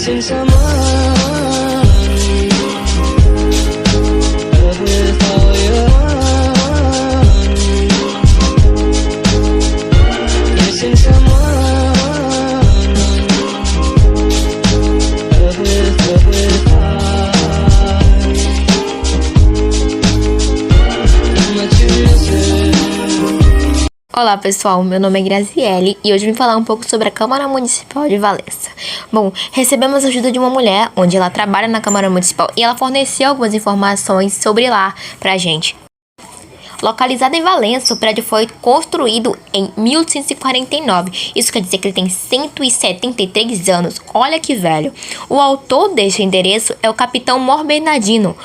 missing someone. Love with all your heart. Missing someone. Love with heart. How much you missing? Olá pessoal, meu nome é Graziele e hoje vim falar um pouco sobre a Câmara Municipal de Valença. Bom, recebemos a ajuda de uma mulher, onde ela trabalha na Câmara Municipal e ela forneceu algumas informações sobre lá pra gente. Localizado em Valença, o prédio foi construído em 1849. Isso quer dizer que ele tem 173 anos. Olha que velho. O autor deste endereço é o capitão Mor Bernardino.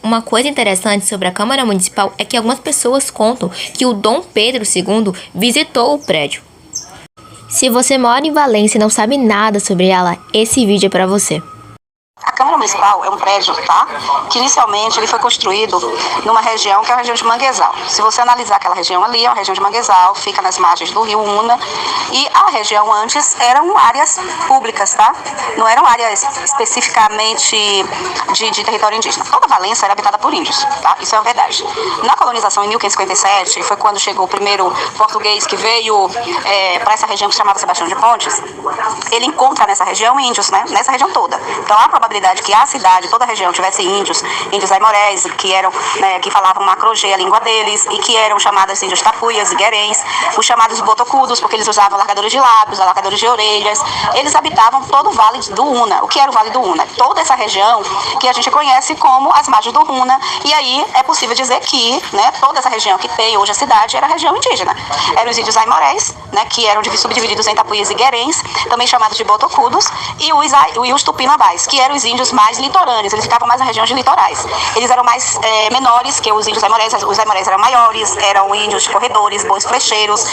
Uma coisa interessante sobre a Câmara Municipal é que algumas pessoas contam que o Dom Pedro II visitou o prédio. Se você mora em Valença e não sabe nada sobre ela, esse vídeo é para você. A Câmara Municipal é um prédio, tá? Que inicialmente ele foi construído numa região que é a região de Manguezal. Se você analisar aquela região ali, é uma região de Manguezal, fica nas margens do rio Una. E a região antes eram áreas públicas, tá? Não eram áreas especificamente de território indígena. Toda Valença era habitada por índios, tá? Isso é uma verdade. Na colonização em 1557, foi quando chegou o primeiro português que veio para essa região que se chamava Sebastião de Pontes. Ele encontra nessa região índios, né? Nessa região toda. Então há probabilidade que a cidade, toda a região tivesse índios aimorés, que eram, né, que falavam macrogê, a língua deles, e que eram chamados índios tapuias e guerens, os chamados botocudos, porque eles usavam alargadores de lábios, alargadores de orelhas. Eles habitavam todo o Vale do Una. O que era o Vale do Una? Toda essa região que a gente conhece como as margens do Una, e aí é possível dizer que, né, toda essa região que tem hoje a cidade era a região indígena. Eram os índios aimorés, né, que eram subdivididos em tapuias e guerens, também chamados de botocudos, e os tupinambás, que eram os índios mais litorâneos, eles ficavam mais nas regiões litorais. Eles eram mais menores que os índios aimorés. Os aimorés eram maiores, eram índios corredores, bons flecheiros,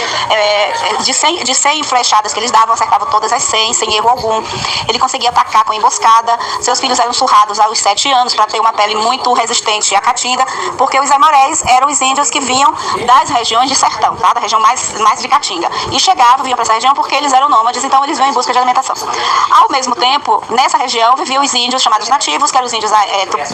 de 100 flechadas que eles davam, acertavam todas as 100, sem erro algum. Ele conseguia atacar com emboscada. Seus filhos eram surrados aos 7 anos para ter uma pele muito resistente à caatinga, porque os aimorés eram os índios que vinham das regiões de sertão, tá? Da região mais de caatinga, e vinham para essa região porque eles eram nômades, então eles vinham em busca de alimentação. Ao mesmo tempo, nessa região viviam os índios chamados nativos, que eram os índios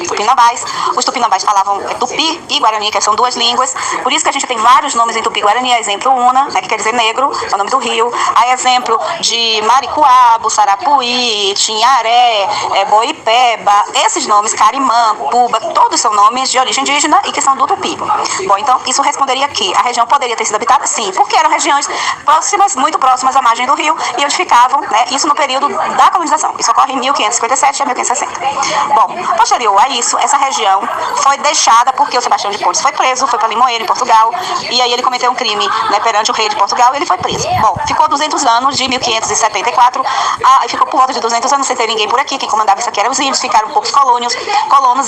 tupinambás. Os tupinambás falavam tupi e guarani, que são duas línguas, por isso que a gente tem vários nomes em tupi-guarani. Exemplo Una, né, que quer dizer negro, é o nome do rio. Há exemplo de Maricuabo, Sarapuí, Tinharé, Boipeba. Esses nomes, Carimã, Puba, todos são nomes de origem indígena e que são do tupi. Bom, então isso responderia que a região poderia ter sido habitada? Sim, porque eram regiões próximas, muito próximas à margem do rio, e onde ficavam, né, isso no período da colonização. Isso ocorre em 1557 a 1560. Bom, posterior a isso, essa região foi deixada porque o Sebastião de Pontes foi preso, foi para Limoeiro, em Portugal, e aí ele cometeu um crime, né, perante o rei de Portugal, e ele foi preso. Bom, ficou 200 anos, de 1574, e ficou por volta de 200 anos sem ter ninguém por aqui. Quem comandava isso aqui eram os índios, ficaram poucos colonos,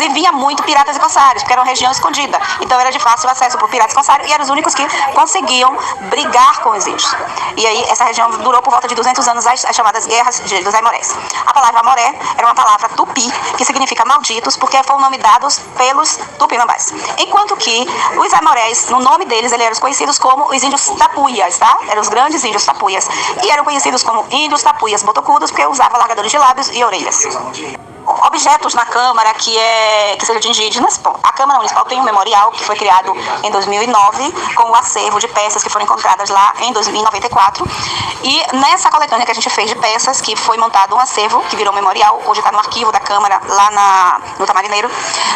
e vinha muito piratas e corsários, porque era uma região escondida. Então era de fácil acesso para piratas e corsários, e eram os únicos que conseguiam brigar com os índios. E aí essa região durou por volta de 200 anos as chamadas guerras dos aimorés. A palavra amoré era uma palavra tupi, que significa malditos, porque foi o nome dado pelos tupinambás. Enquanto que os aimorés, no nome deles, eles eram conhecidos como os índios tapuias, tá? Eram os grandes índios tapuias. E eram conhecidos como índios tapuias botocudos, porque usavam largadores de lábios e orelhas. Objetos na Câmara que sejam de indígenas. Bom, a Câmara Municipal tem um memorial que foi criado em 2009 com o acervo de peças que foram encontradas lá em 2094. E nessa coletânea que a gente fez de peças, que foi montado um acervo que virou memorial, hoje está no arquivo da Câmara lá no Tamarineiro,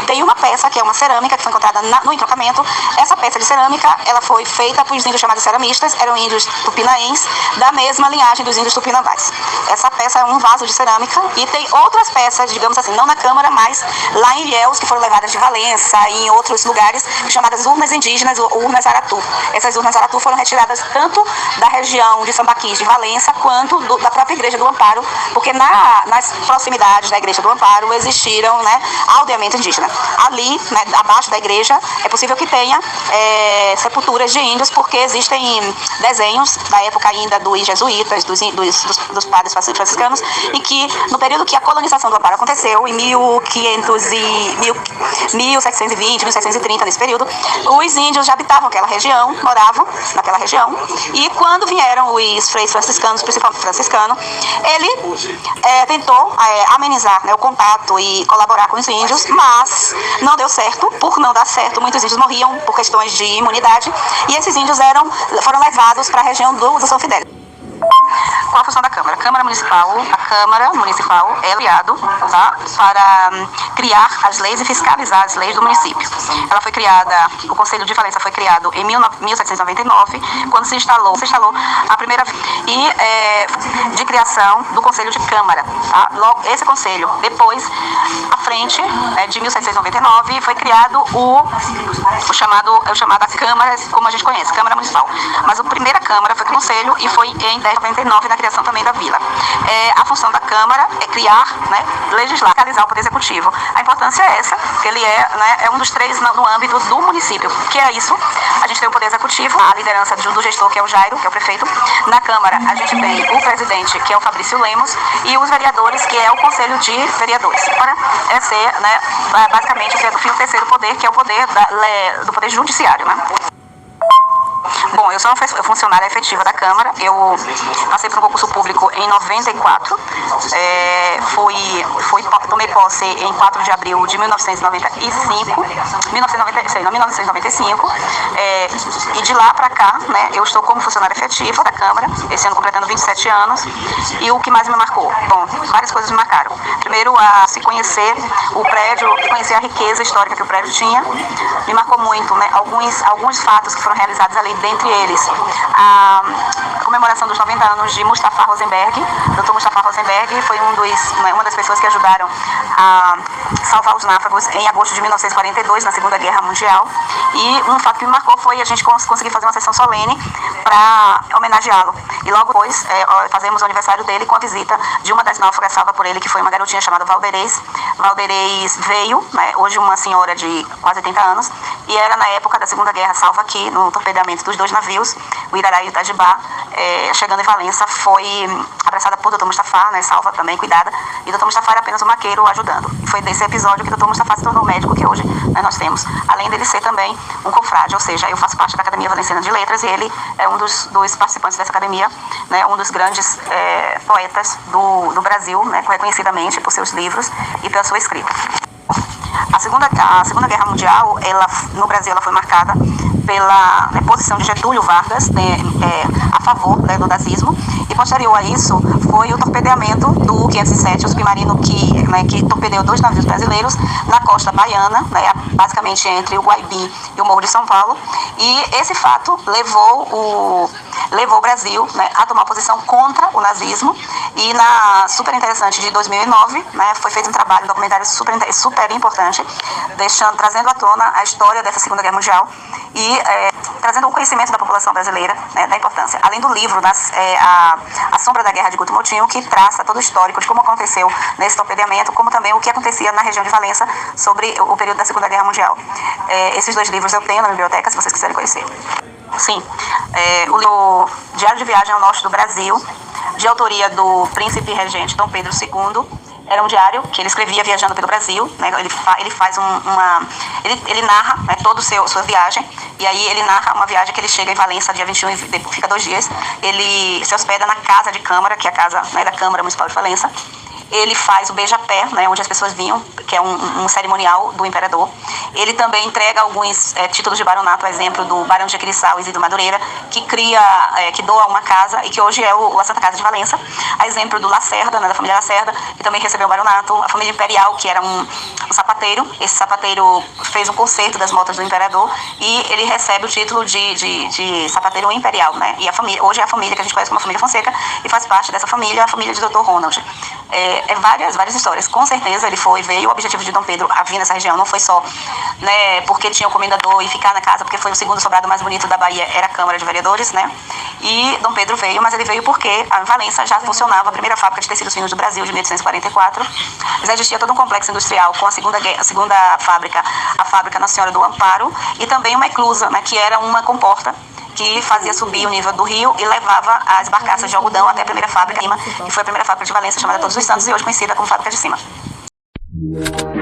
tem uma peça que é uma cerâmica que foi encontrada no entroncamento. Essa peça de cerâmica, ela foi feita por índios chamados ceramistas, eram índios tupinaenses da mesma linhagem dos índios tupinambás. Essa peça é um vaso de cerâmica, e tem outras peças, digamos assim, não na Câmara, mas lá em Ilhéus, que foram levadas de Valença e em outros lugares, chamadas urnas indígenas ou urnas aratu. Essas urnas aratu foram retiradas tanto da região de Sambaquis, de Valença, quanto da própria Igreja do Amparo, porque nas proximidades da Igreja do Amparo existiram, né, aldeamento indígena. Ali, né, abaixo da igreja, é possível que tenha sepulturas de índios, porque existem desenhos da época ainda dos jesuítas, dos padres franciscanos, e que no período que a colonização do Amparo aconteceu, aconteceu em 1720, 1730, nesse período. Os índios já habitavam aquela região, moravam naquela região, e quando vieram os freis franciscanos, principalmente franciscano, ele tentou amenizar, né, o contato e colaborar com os índios, mas não deu certo. Por não dar certo, muitos índios morriam por questões de imunidade, e esses índios foram levados para a região do São Fidélis. Qual a função da Câmara? A Câmara Municipal é criado, tá, para criar as leis e fiscalizar as leis do município. Ela foi criada, o Conselho de Valença foi criado em 1799, quando se instalou a primeira de criação do Conselho de Câmara. Tá? Logo, esse Conselho, depois, à frente, de 1799, foi criado o chamado a Câmara, como a gente conhece, Câmara Municipal. Mas a primeira Câmara foi Conselho e foi em 1099 na criação também da vila. A função da Câmara é criar, né, legislar, fiscalizar o Poder Executivo. A importância é essa, que ele é um dos três no âmbito do município. Que é isso? A gente tem o Poder Executivo, a liderança do gestor, que é o Jairo, que é o prefeito. Na Câmara, a gente tem o presidente, que é o Fabrício Lemos, e os vereadores, que é o Conselho de Vereadores. Para ser, né, basicamente, o terceiro poder, que é o poder do Poder Judiciário, né? Bom, eu sou uma funcionária efetiva da Câmara. Eu passei por um concurso público em 94. Tomei posse em 4 de abril de 1995. E de lá para cá, né, eu estou como funcionária efetiva da Câmara, esse ano completando 27 anos. E o que mais me marcou? Bom, várias coisas me marcaram. Primeiro, se conhecer o prédio, conhecer a riqueza histórica que o prédio tinha. Me marcou muito, né, alguns fatos que foram realizados ali, dentre eles a comemoração dos 90 anos de Mustafa Rosenberg. Dr. Mustafa Rosenberg foi uma das pessoas que ajudaram a salvar os náufragos em agosto de 1942, na Segunda Guerra Mundial. E um fato que me marcou foi a gente conseguir fazer uma sessão solene para homenageá-lo. E logo depois fazemos o aniversário dele com a visita de uma das náufragas salva por ele, que foi uma garotinha chamada Valderez. Valderez veio, né, hoje uma senhora de quase 80 anos, e era na época da Segunda Guerra, salva aqui no torpedeamento dos dois navios, o Irará e o Itajibá. Chegando em Valença, foi abraçada por Dr. Mustafa, né, salva também, cuidada, e Dr. Mustafa era apenas um maqueiro ajudando. E foi desse episódio que Dr. Mustafa se tornou médico que hoje, né, nós temos, além dele ser também um confrade, ou seja, eu faço parte da Academia Valenciana de Letras, e ele é um dos participantes dessa academia, né, um dos grandes poetas do Brasil, né, reconhecidamente por seus livros e pela sua escrita. A Segunda Guerra Mundial, no Brasil, ela foi marcada pela posição de Getúlio Vargas, a favor, né, do nazismo, e posterior a isso foi o torpedeamento do 507, o submarino que torpedeou 2 navios brasileiros na costa baiana, né, basicamente entre o Guaibi e o Morro de São Paulo, e esse fato levou o Brasil, né, a tomar posição contra o nazismo. E na super interessante de 2009, né, foi feito um trabalho, um documentário super importante, trazendo à tona a história dessa Segunda Guerra Mundial e trazendo um conhecimento da população brasileira, né, da importância. Além do livro A Sombra da Guerra, de Guto Moutinho, que traça todo o histórico de como aconteceu nesse torpedeamento, como também o que acontecia na região de Valença sobre o período da Segunda Guerra Mundial. Esses 2 livros eu tenho na biblioteca, se vocês quiserem conhecer. Sim, o livro Diário de Viagem ao Norte do Brasil, de autoria do príncipe regente Dom Pedro II. Era um diário que ele escrevia viajando pelo Brasil, né? Ele faz ele narra, né, toda a sua viagem, e aí ele narra uma viagem que ele chega em Valença dia 21 e fica 2 dias. Ele se hospeda na Casa de Câmara, que é a casa, né, da Câmara Municipal de Valença. Ele faz o beija-pé, né, onde as pessoas vinham, que é um cerimonial do imperador. Ele também entrega alguns títulos de baronato, a exemplo do Barão de Jequiriçá, Isidro Madureira, que doa uma casa e que hoje é a Santa Casa de Valença. A exemplo do Lacerda, né, da família Lacerda, que também recebeu o baronato. A família imperial, que era um sapateiro. Esse sapateiro fez um concerto das motas do imperador e ele recebe o título de sapateiro imperial, né? E hoje é a família que a gente conhece como a família Fonseca, e faz parte dessa família, a família de Dr. Ronald. Várias histórias. Com certeza ele veio. O objetivo de Dom Pedro a vir nessa região não foi só, né, porque tinha o comendador e ficar na casa, porque foi o segundo sobrado mais bonito da Bahia, era a Câmara de Vereadores, né? E Dom Pedro veio, mas ele veio porque a Valença já funcionava, a primeira fábrica de tecidos finos do Brasil, de 1844. Já existia todo um complexo industrial com a segunda fábrica, a fábrica Nossa Senhora do Amparo, e também uma eclusa, né, que era uma comporta que fazia subir o nível do rio e levava as barcaças de algodão até a primeira fábrica, que foi a primeira fábrica de Valença, chamada Todos os Santos, e hoje conhecida como Fábrica de Cima. Música